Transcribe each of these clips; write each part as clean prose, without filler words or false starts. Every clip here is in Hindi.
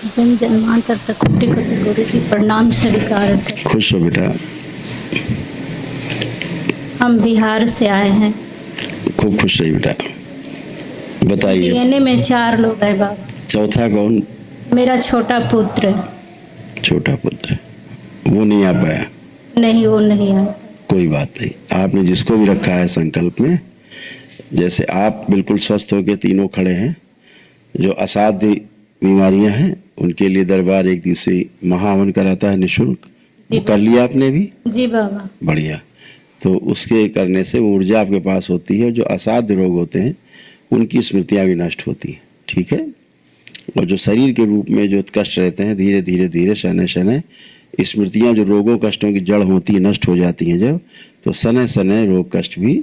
जन जन्मांतर तक कोटि कोटि गुरु जी प्रणाम स्वीकार। खुश हो बेटा, हम बिहार से आए हैं। खूब खुश रही बेटा। बताइए। डीएनए में 4 लोग हैं बाबा। चौथा कौन? मेरा छोटा पुत्र। छोटा पुत्र, वो नहीं आ पाया। नहीं, वो नहीं आया। कोई बात नहीं, आपने जिसको भी रखा है संकल्प में, जैसे आप बिल्कुल स्वस्थ होकर तीनों खड़े हैं, जो असाध्य बीमारियां हैं उनके लिए दरबार एक दिवसीय महाहवन कराता है निःशुल्क। वो कर लिया आपने भी? जी बाबा। बढ़िया। तो उसके करने से वो ऊर्जा आपके पास होती है, जो असाध्य रोग होते हैं उनकी स्मृतियां भी नष्ट होती हैं। ठीक है। और जो शरीर के रूप में जो कष्ट रहते हैं, धीरे धीरे धीरे शनै शनै स्मृतियां, जो रोगों कष्टों की जड़ होती है, नष्ट हो जाती हैं जब, तो शनै शनै रोग कष्ट भी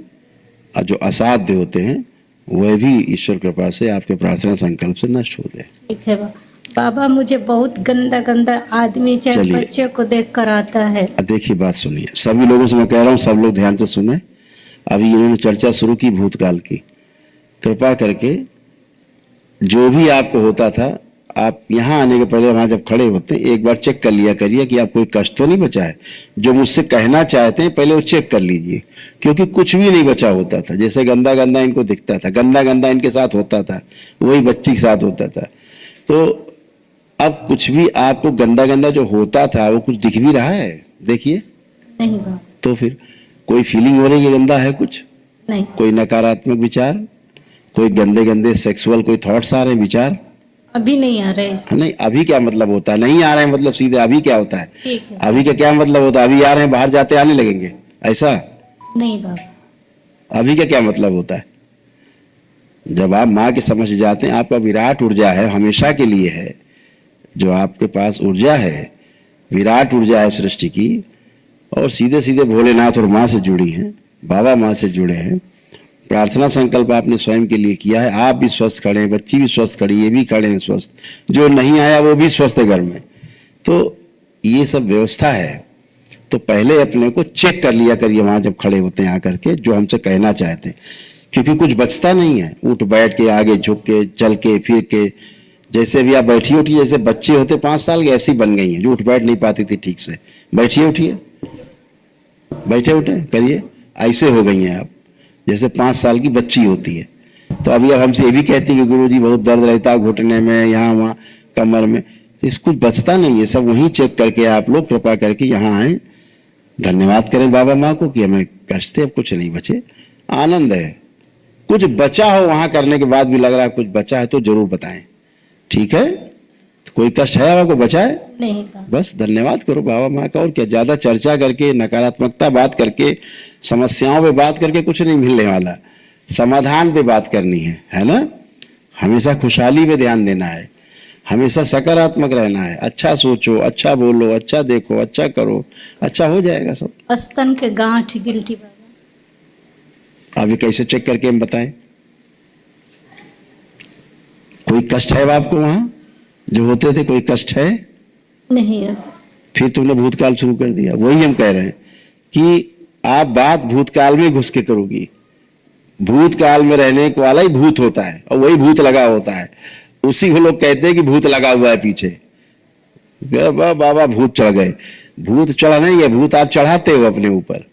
जो असाध्य होते हैं वह भी ईश्वर कृपा से आपके प्रार्थना संकल्प से नष्ट होते हैं। ठीक है बाबा। मुझे बहुत गंदा गंदा आदमी चाहे बच्चे को देख कर आता है। देखिए, बात सुनिए, सभी लोगों से मैं कह रहा हूँ, सब लोग ध्यान से सुने। अभी इन्होंने चर्चा शुरू की भूतकाल की। कृपा करके जो भी आपको होता था, आप यहाँ आने के पहले वहां जब खड़े होते हैं एक बार चेक कर लिया करिए कि आप कोई कष्ट तो नहीं बचा है। जो मुझसे कहना चाहते हैं पहले वो चेक कर लीजिए, क्योंकि कुछ भी नहीं बचा होता था। जैसे गंदा गंदा इनको दिखता था, गंदा गंदा इनके साथ होता था, वही बच्ची के साथ होता था। तो अब कुछ भी आपको गंदा गंदा जो होता था वो कुछ दिख भी रहा है? देखिए नहीं बाबा। तो फिर कोई फीलिंग हो रही है गंदा है कुछ? नहीं। कोई नकारात्मक विचार, कोई गंदे गंदे सेक्सुअल कोई थॉट्स आ रहे हैं, विचार? अभी नहीं आ रहे। नहीं, अभी क्या मतलब होता है? नहीं आ रहे हैं मतलब सीधे अभी क्या होता है? ठीक है। अभी का क्या मतलब होता है? अभी आ रहे हैं, बाहर जाते आने लगेंगे, ऐसा? नहीं बाबा। अभी का क्या मतलब होता है? जब आप माँ के समझ जाते हैं, आपका विराट ऊर्जा है, हमेशा के लिए है। जो आपके पास ऊर्जा है, विराट ऊर्जा है सृष्टि की, और सीधे सीधे भोलेनाथ और माँ से जुड़ी हैं, बाबा माँ से जुड़े हैं। प्रार्थना संकल्प आपने स्वयं के लिए किया है। आप भी स्वस्थ खड़े हैं, बच्ची भी स्वस्थ खड़ी, ये भी खड़े हैं स्वस्थ, जो नहीं आया वो भी स्वस्थ है घर में। तो ये सब व्यवस्था है। तो पहले अपने को चेक कर लिया करिए वहां जब खड़े होते हैं आकर के, जो हमसे कहना चाहते हैं, क्योंकि कुछ बचता नहीं है। उठ बैठ के, आगे झुक के, चल के, फिर के, जैसे भी आप बैठी उठिए, जैसे बच्चे होते 5 साल के, ऐसी बन गई हैं जो उठ बैठ नहीं पाती थी ठीक से। बैठिए उठिए, बैठे उठे करिए, ऐसे हो गई हैं आप जैसे 5 साल की बच्ची होती है। तो अभी अब हमसे ये भी कहती है कि गुरुजी बहुत दर्द रहता है घुटने में, यहाँ वहाँ कमर में, तो इसको बचता नहीं है। सब वहीं चेक करके आप लोग कृपा करके यहाँ आए। धन्यवाद करें बाबा माँ को कि हमें कष्ट थे, अब कुछ नहीं बचे, आनंद है। कुछ बचा हो वहां करने के बाद भी लग रहा है कुछ बचा है तो जरूर बताएं, ठीक है? तो कोई कष्ट है आपको बचा है? नहीं। बस धन्यवाद करो बाबा माँ का। और क्या, ज्यादा चर्चा करके, नकारात्मकता बात करके, समस्याओं पे बात करके कुछ नहीं मिलने वाला। समाधान पे बात करनी है ना? हमेशा खुशहाली पे ध्यान देना है, हमेशा सकारात्मक रहना है। अच्छा सोचो, अच्छा बोलो, अच्छा देखो, अच्छा करो, अच्छा हो जाएगा सब। स्तन के गांठ गिल्टी बाबा। अभी कैसे चेक करके हम बताएं? कोई कष्ट है आपको वहां जो होते थे? कोई कष्ट है? नहीं है। फिर तुमने भूतकाल शुरू कर दिया। वही हम कह रहे हैं कि आप बात भूतकाल में घुस के करोगी। भूतकाल में रहने वाला ही भूत होता है, और वही भूत लगा होता है। उसी को लोग कहते हैं कि भूत लगा हुआ है पीछे। बाबा भूत चढ़ गए। भूत चढ़ा नहीं है, भूत आप चढ़ाते हो अपने ऊपर।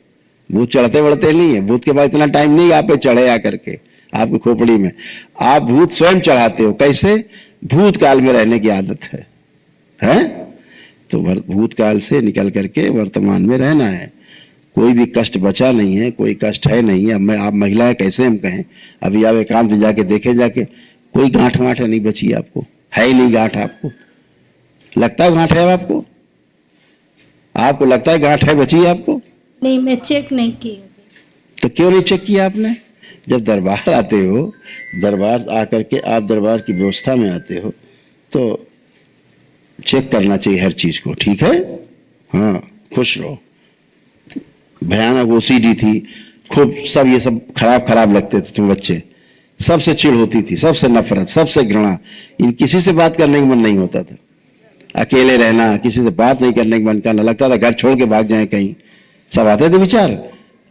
भूत चढ़ते बढ़ते नहीं है। भूत के पास इतना टाइम नहीं आप पे चढ़े आकर के आपकी खोपड़ी में। आप भूत स्वयं चढ़ाते हो। कैसे? भूतकाल में रहने की आदत है? तो भूतकाल से निकल करके वर्तमान में रहना है। कोई भी कष्ट बचा नहीं है, कोई कष्ट है नहीं। अब आप महिलाएं कैसे हम कहें? अभी आप एकांत में जाके देखे, जाके कोई गांठ वाठ नहीं बची आपको, है ही नहीं गांठ। आपको लगता है गांठ है आपको? आपको लगता है गांठ है बची आपको? नहीं, मैं चेक नहीं की। तो क्यों नहीं चेक किया आपने? जब दरबार आते हो, दरबार आकर के आप दरबार की व्यवस्था में आते हो, तो चेक करना चाहिए हर चीज को, ठीक है? हाँ, खुश रहो। भयानक ओसीडी थी, खूब सब ये सब खराब खराब लगते थे तुम बच्चे। सबसे चिढ़ होती थी, सबसे नफरत, सबसे घृणा। इन किसी से बात करने का मन नहीं होता था। अकेले रहना, किसी से बात नहीं करने का मन करना, लगता था घर छोड़ के भाग जाए कहीं। सब आते थे विचार,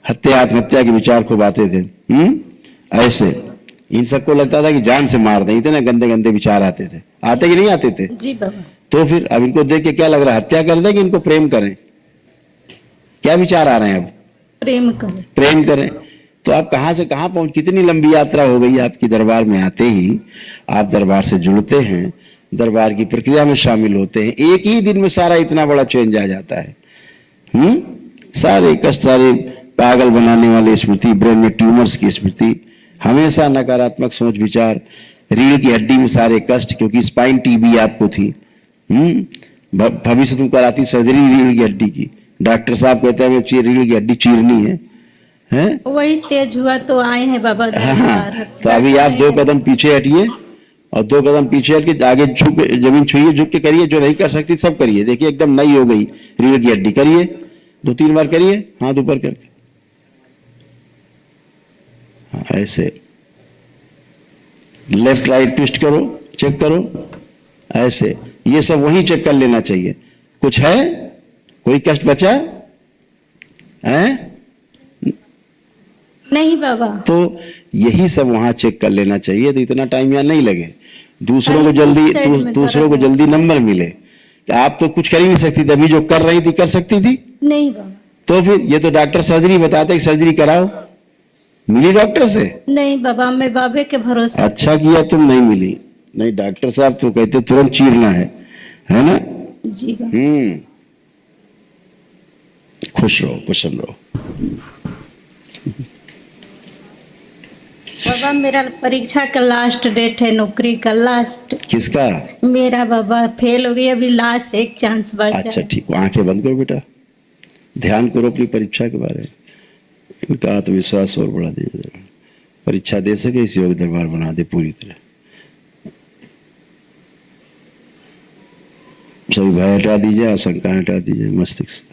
हत्या आत्महत्या के विचार खूब आते थे। ऐसे इन सबको लगता था कि जान से मार दें, इतने गंदे गंदे विचार आते थे। आते कि नहीं आते थे? जी बाबा। तो फिर अब इनको देख के क्या लग रहा है, हत्या कर दें कि इनको प्रेम करें? क्या विचार आ रहे हैं अब? प्रेम करें। प्रेम करें। तो आप कहां से कहां पहुंच, कितनी लंबी यात्रा हो गई आपकी। दरबार में आते ही आप दरबार से जुड़ते हैं, दरबार की प्रक्रिया में शामिल होते हैं, एक ही दिन में सारा इतना बड़ा चेंज आ जाता है। सारे कष्ट, सारे पागल बनाने वाले स्मृति, ब्रेन में ट्यूमर्स की स्मृति, हमेशा नकारात्मक सोच विचार, रीढ़ की हड्डी में सारे कष्ट, क्योंकि स्पाइन टीबी आपको थी। भविष्य तुम कराती सर्जरी रीढ़ की हड्डी की, डॉक्टर साहब कहते हैं रीढ़ की हड्डी चीरनी है, हैं? वही तेज हुआ तो आए हैं बाबा। हाँ, तो अभी आप 2 कदम पीछे हटिए और 2 कदम पीछे हट के आगे झुक, जमीन छुइए, झुक के करिए, जो नहीं कर सकती सब करिए। देखिए एकदम नई हो गई रीढ़ की हड्डी। करिए 2-3 बार करिए, हाथ ऊपर करके। हाँ, ऐसे लेफ्ट राइट ट्विस्ट करो, चेक करो, ऐसे। ये सब वहीं चेक कर लेना चाहिए। कुछ है, कोई कष्ट बचा है? नहीं बाबा। तो यही सब वहां चेक कर लेना चाहिए, तो इतना टाइम यहाँ नहीं लगे। दूसरों को जल्दी नंबर मिले। आप तो कुछ कर ही नहीं सकती थी, अभी जो कर रही थी कर सकती थी? नहीं बाबा। तो फिर ये तो डॉक्टर सर्जरी बताते कि सर्जरी कराओ, मिली डॉक्टर से? नहीं बाबा, मैं बाबे के भरोसे। अच्छा किया तुम नहीं मिली, नहीं डॉक्टर साहब तो कहते तुरंत चीरना है ना? जी बाबा। खुश रहो, प्रसन्न रहो। बाबा मेरा परीक्षा का लास्ट डेट है, नौकरी का लास्ट। किसका? मेरा बाबा फेल हो गई, अभी लास्ट एक चांस बचा। अच्छा ठीक, आंखें बंद करो बेटा, ध्यान करो अपनी परीक्षा के बारे में। इनका आत्मविश्वास और बढ़ा दीजिए, परीक्षा दे सके इसी वक्त दरबार बना दे पूरी तरह। सभी भय हटा दीजिए, आशंका हटा दीजिए मस्तिष्क से।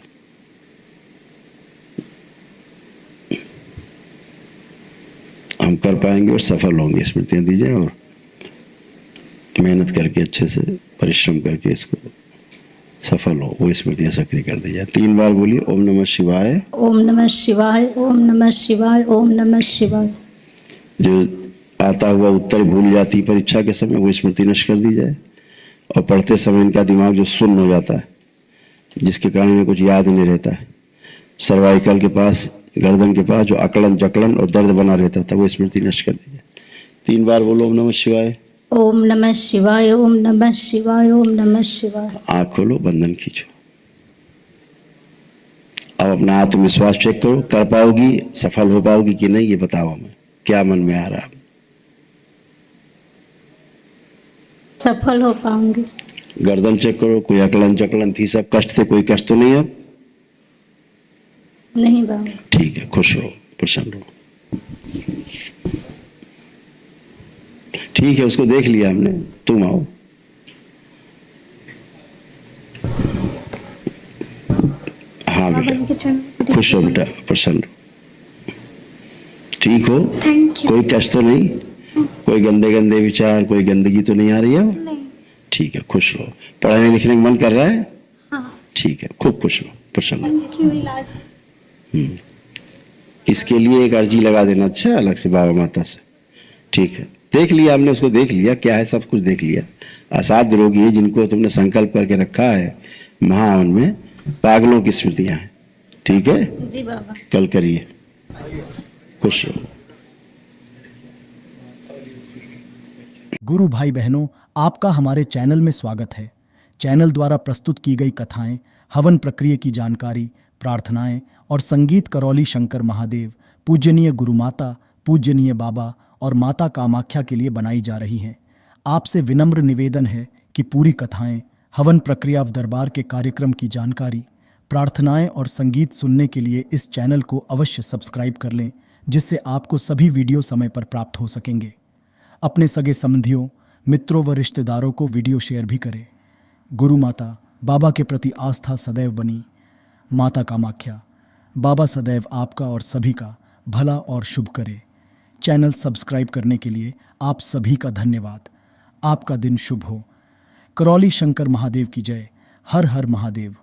हम कर पाएंगे और सफल होंगे, स्मृतियां दीजिए और मेहनत करके अच्छे से परिश्रम करके इसको सफल हो, वो स्मृतियां सक्रिय कर दीजिए। 3 बार बोलिए ओम नमः शिवाय, ओम नमः शिवाय, ओम नमः शिवाय, ओम नमः शिवाय। जो आता हुआ उत्तर भूल जाती परीक्षा के समय, वो स्मृति नष्ट कर दी जाए। और पढ़ते समय इनका दिमाग जो सुन्न हो जाता है, जिसके कारण इन्हें कुछ याद नहीं रहता है, सर्वाइकल के पास, गर्दन के पास जो अकड़न जकड़न और दर्द बना रहता था, वो स्मृति नष्ट कर दीजिए। 3 बार बोलो ओम नमः शिवाय, ओम नमः शिवाय, ओम नमः शिवाय, ओम नमः शिवाय। आँख खोलो, बंधन खींचो। अब अपना आत्मविश्वास चेक करो, कर पाओगी, सफल हो पाओगी कि नहीं, ये बताओ हमें, क्या मन में आ रहा है? सफल हो पाऊंगी। गर्दन चेक करो, कोई अकड़न जकड़न थी, सब कष्ट थे, कोई कष्ट तो नहीं अब? नहीं बाबा। ठीक है, खुश रहो, प्रसन्न रहो। ठीक है, उसको देख लिया हमने, तुम आओ। हाँ बेटा, खुश हो बेटा, प्रसन्न रहो, ठीक हो? कोई कष्ट तो नहीं, कोई गंदे गंदे विचार, कोई गंदगी तो नहीं आ रही है? ठीक है, खुश रहो। पढ़ने लिखने में मन कर रहा है? हाँ। ठीक है, खूब खुश रहो, प्रसन्न रहो। इसके लिए एक अर्जी लगा देना, अच्छा अलग से बाबा माता से। ठीक है, देख लिया हमने, उसको देख लिया क्या है, सब कुछ देख लिया। असाध्य रोगी है, जिनको तुमने संकल्प करके रखा है महावन में, पागलों की स्मृतियां हैं। ठीक है जी बाबा। कल करिए, खुश रहो। गुरु भाई बहनों, आपका हमारे चैनल में स्वागत है। चैनल द्वारा प्रस्तुत की गई कथाएं, हवन प्रक्रिया की जानकारी, प्रार्थनाएं और संगीत करौली शंकर महादेव, पूजनीय गुरु माता, पूजनीय बाबा और माता कामाख्या के लिए बनाई जा रही हैं। आपसे विनम्र निवेदन है कि पूरी कथाएं, हवन प्रक्रिया दरबार के कार्यक्रम की जानकारी, प्रार्थनाएं और संगीत सुनने के लिए इस चैनल को अवश्य सब्सक्राइब कर लें, जिससे आपको सभी वीडियो समय पर प्राप्त हो सकेंगे। अपने सगे संबंधियों, मित्रों व रिश्तेदारों को वीडियो शेयर भी करें। गुरु माता, बाबा के प्रति आस्था सदैव बनी। माता कामाख्या, बाबा सदैव आपका और सभी का भला और शुभ करे। चैनल सब्सक्राइब करने के लिए आप सभी का धन्यवाद। आपका दिन शुभ हो। करौली शंकर महादेव की जय। हर हर महादेव।